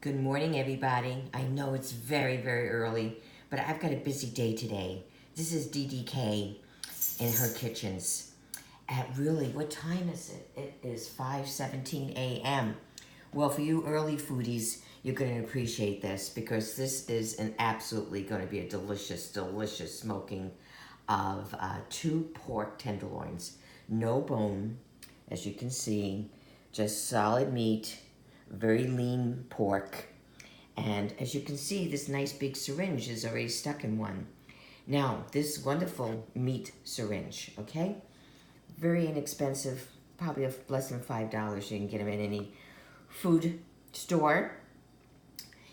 Good morning, everybody. I know it's very, very early, but I've got a busy day today. This is DDK in her kitchens. At really, what time is it? It is 5:17 a.m. Well, for you early foodies, you're going to appreciate this because this is absolutely going to be a delicious, delicious smoking of 2 pork tenderloins. No bone, as you can see, just solid meat, very lean pork. And as you can see, this nice big syringe is already stuck in one. Now, this wonderful meat syringe, okay? Very inexpensive, probably less than $5. You can get them in any food store.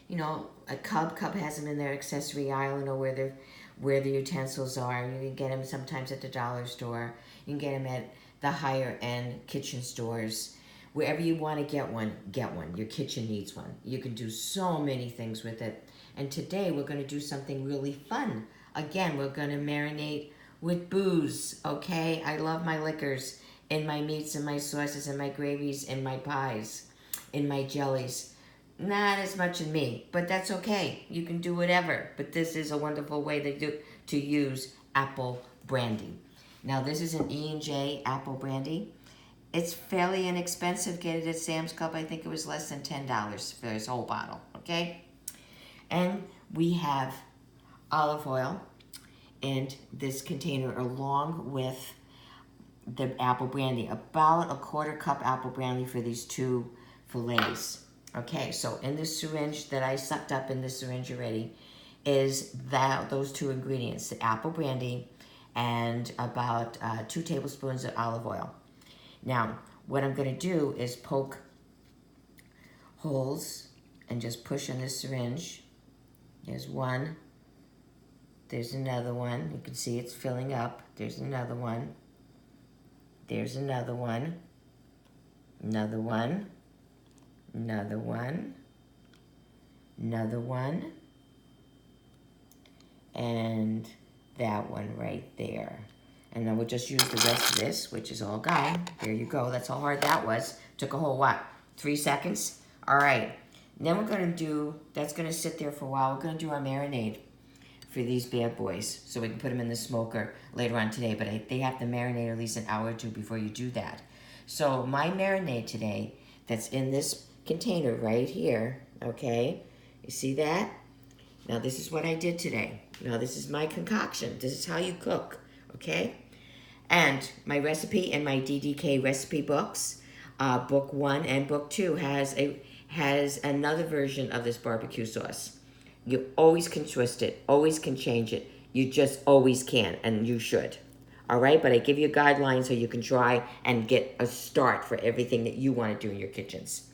You know, a Cub has them in their accessory aisle, you know, where the utensils are. You can get them sometimes at the dollar store. You can get them at the higher end kitchen stores. Wherever you want to get one, get one. Your kitchen needs one. You can do so many things with it. And today we're going to do something really fun. Again, we're going to marinate with booze, okay? I love my liquors in my meats and my sauces and my gravies and my pies, in my jellies. Not as much in me, but that's okay. You can do whatever. But this is a wonderful way to use apple brandy. Now, this is an E&J apple brandy. It's fairly inexpensive. Get it at Sam's Club. I think it was less than $10 for this whole bottle, okay? And we have olive oil in this container along with the apple brandy. About a 1/4 cup apple brandy for these 2 fillets. Okay, so in this syringe that I sucked up in this syringe already is those 2 ingredients, the apple brandy and about 2 tablespoons of olive oil. Now, what I'm going to do is poke holes and just push on this syringe. There's one. There's another one. You can see it's filling up. There's another one. There's another one. Another one. Another one. Another one. And that one right there. And then we'll just use the rest of this, which is all gone. There you go. That's how hard that was. Took a whole, what, 3 seconds? All right. Then we're going to do, that's going to sit there for a while. We're going to do our marinade for these bad boys so we can put them in the smoker later on today. But they have to marinate at least an hour or 2 before you do that. So my marinade today that's in this container right here, okay? You see that? Now this is what I did today. Now this is my concoction. This is how you cook. Okay, and my recipe in my DDK Recipe Books, book 1 and book 2 has another version of this barbecue sauce. You always can twist it, always can change it. You just always can, and you should. All right, but I give you guidelines so you can try and get a start for everything that you want to do in your kitchens.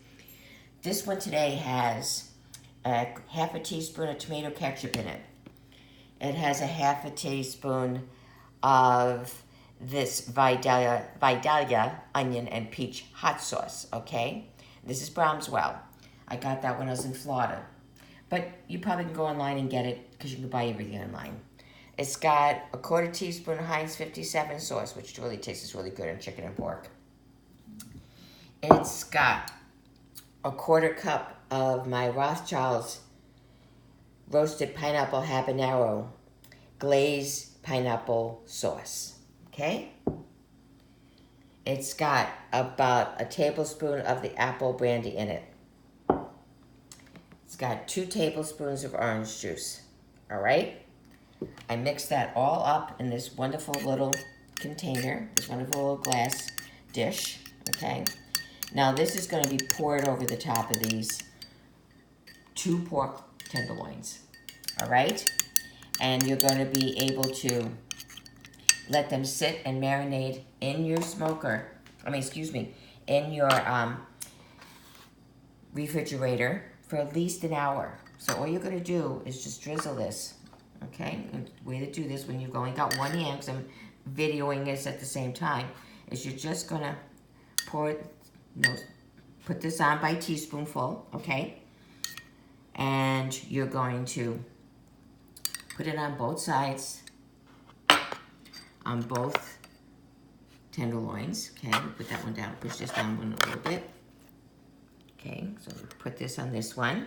This one today has a 1/2 teaspoon of tomato ketchup in it. It has a 1/2 teaspoon of this Vidalia onion and peach hot sauce, okay? This is Brahmswell. I got that when I was in Florida. But you probably can go online and get it because you can buy everything online. It's got a 1/4 teaspoon of Heinz 57 sauce, which really tastes really good on chicken and pork. It's got a 1/4 cup of my Rothschild's roasted pineapple habanero glazed pineapple sauce, okay? It's got about a tablespoon of the apple brandy in it. It's got 2 tablespoons of orange juice, all right? I mixed that all up in this wonderful little container, this wonderful little glass dish, okay? Now this is going to be poured over the top of these 2 pork tenderloins, all right? And you're going to be able to let them sit and marinate in your smoker. In your refrigerator for at least an hour. So all you're going to do is just drizzle this, okay? And the way to do this when you've only got one hand, because I'm videoing this at the same time, is you're just going to put this on by teaspoonful, okay? And you're going to put it on both sides, on both tenderloins. Okay, put that one down, push this down one a little bit. Okay, so put this on this one.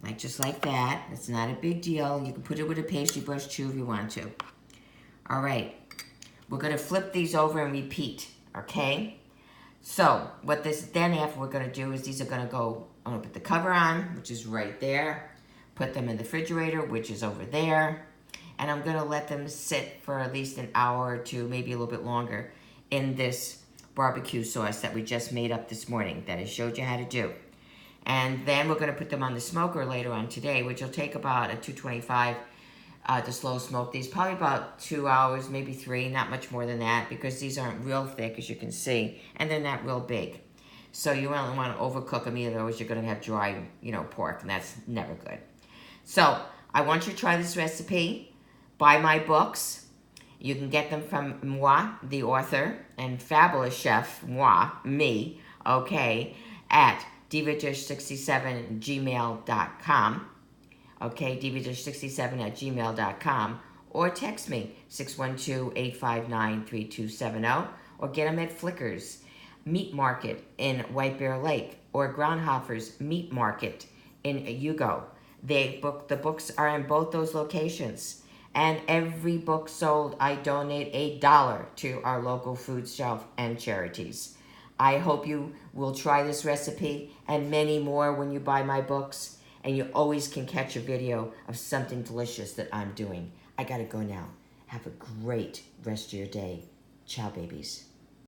like just like that. It's not a big deal. You can put it with a pastry brush too if you want to. All right, we're gonna flip these over and repeat, okay? So what this then after we're gonna do is these are gonna go, I'm gonna put the cover on, which is right there, put them in the refrigerator, which is over there, and I'm gonna let them sit for at least an hour or two, maybe a little bit longer, in this barbecue sauce that we just made up this morning that I showed you how to do. And then we're gonna put them on the smoker later on today, which will take about a 225 to slow smoke these, probably about 2 hours, maybe 3, not much more than that, because these aren't real thick, as you can see, and they're not real big. So you don't want to overcook them either, otherwise you're going to have dry, pork, and that's never good. So I want you to try this recipe. Buy my books. You can get them from moi, the author, and fabulous chef, me, okay, at divadish67gmail.com. Okay, divadish67@gmail.com, or text me 612-859-3270, or get them at Flicker's Meat Market in White Bear Lake, or Groundhopper's Meat Market in Hugo. The books are in both those locations, and every book sold, I donate $1 to our local food shelf and charities. I hope you will try this recipe and many more when you buy my books. And you always can catch a video of something delicious that I'm doing. I gotta go now. Have a great rest of your day. Ciao, babies.